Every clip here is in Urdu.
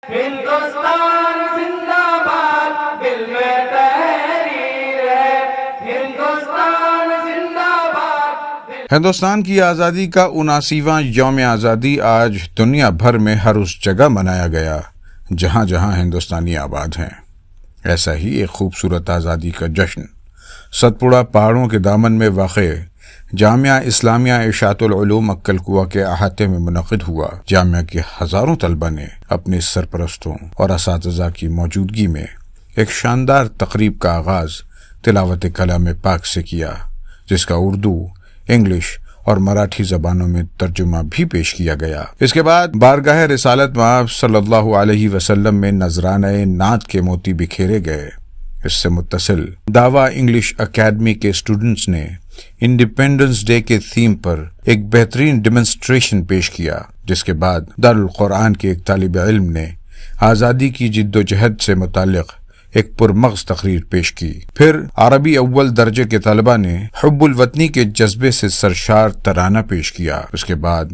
ہندوستان زندہ باد، دل میں تحریر ہے، ہندوستان زندہ باد۔ ہندوستان کی آزادی کا 79واں یوم آزادی آج دنیا بھر میں ہر اس جگہ منایا گیا جہاں جہاں ہندوستانی آباد ہیں۔ ایسا ہی ایک خوبصورت آزادی کا جشن ستپوڑا پہاڑوں کے دامن میں واقع جامعہ اسلامیہ ارشاد العلوم اکل کوا کے احاطے میں منعقد ہوا۔ جامعہ کے ہزاروں طلبہ نے اپنے سرپرستوں اور اساتذہ کی موجودگی میں ایک شاندار تقریب کا آغاز تلاوت کلام پاک سے کیا، جس کا اردو، انگلش اور مراٹھی زبانوں میں ترجمہ بھی پیش کیا گیا۔ اس کے بعد بارگاہ رسالت مآب صلی اللہ علیہ وسلم میں نذرانہ نعت کے موتی بکھیرے گئے۔ اس سے متصل دعویٰ انگلش اکیڈمی کے اسٹوڈنٹس نے انڈیپینڈنس ڈے کے تھیم پر ایک بہترین ڈیمنسٹریشن پیش کیا، جس کے بعد دارالقرآن کے ایک طالب علم نے آزادی کی جد و جہد سے متعلق ایک پرمغز تقریر پیش کی۔ پھر عربی اول درجے کے طلبہ نے حب الوطنی کے جذبے سے سرشار ترانہ پیش کیا۔ اس کے بعد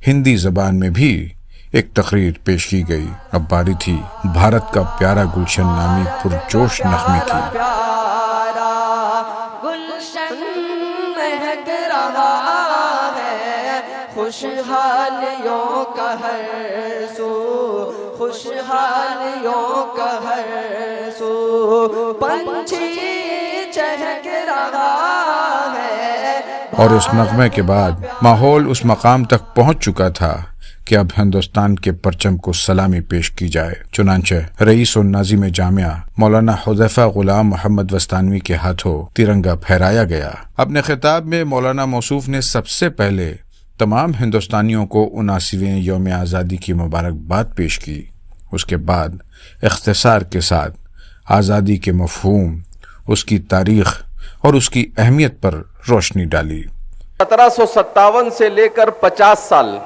ہندی زبان میں بھی ایک تقریر پیش کی گئی۔ اب باری تھی بھارت کا پیارا گلشن نامی پرجوش نغمے کی۔ پیارا گلشن مہک رہا ہے، خوشحالیوں کا ہر سو، خوشحالیوں کا ہر سو، پنچھی چہک رہا ہے۔ اور اس نغمے کے بعد ماحول اس مقام تک پہنچ چکا تھا کہ اب ہندوستان کے پرچم کو سلامی پیش کی جائے۔ چنانچہ رئیس الناظم جامعہ مولانا حذیفہ غلام محمد وستانوی کے ہاتھوں ترنگا پھہرایا گیا۔ اپنے خطاب میں مولانا موصوف نے سب سے پہلے تمام ہندوستانیوں کو 79ویں یوم آزادی کی مبارکباد پیش کی۔ اس کے بعد اختصار کے ساتھ آزادی کے مفہوم، اس کی تاریخ اور اس کی اہمیت پر روشنی ڈالی۔ 1757 سے لے کر 50 سال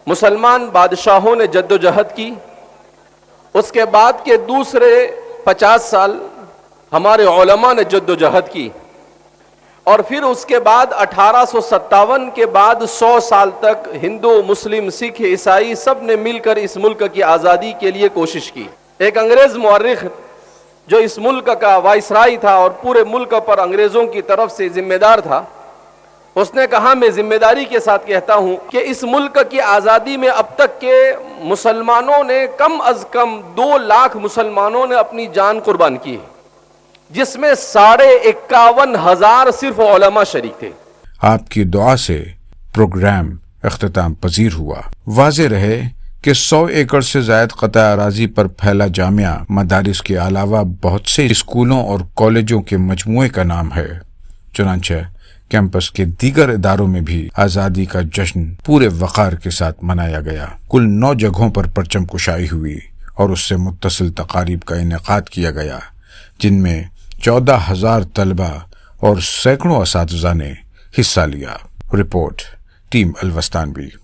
مسلمان بادشاہوں نے جد و جہد کی۔ اس کے بعد کے دوسرے 50 سال ہمارے علماء نے جد و جہد کی، اور پھر اس کے بعد 1857 کے بعد 100 سال تک ہندو، مسلم، سکھ، عیسائی سب نے مل کر اس ملک کی آزادی کے لیے کوشش کی۔ ایک انگریز مورخ جو اس ملک کا وائسرائی تھا اور پورے ملک پر انگریزوں کی طرف سے ذمہ دار تھا، اس نے کہا، میں ذمہ داری کے ساتھ کہتا ہوں کہ اس ملک کی آزادی میں اب تک کے مسلمانوں نے کم از کم 2 لاکھ مسلمانوں نے اپنی جان قربان کی، جس میں 51,500 صرف علماء شریک تھے۔ آپ کی دعا سے پروگرام اختتام پذیر ہوا۔ واضح رہے کہ 100 ایکڑ سے زائد قطع اراضی پر پھیلا جامعہ مدارس کے علاوہ بہت سے اسکولوں اور کالجوں کے مجموعے کا نام ہے۔ چنانچہ کیمپس کے دیگر اداروں میں بھی آزادی کا جشن پورے وقار کے ساتھ منایا گیا۔ کل 9 جگہوں پر پرچم کشائی ہوئی اور اس سے متصل تقاریب کا انعقاد کیا گیا، جن میں 14,000 طلبہ اور سینکڑوں اساتذہ نے حصہ لیا۔ Report team الوستانوی۔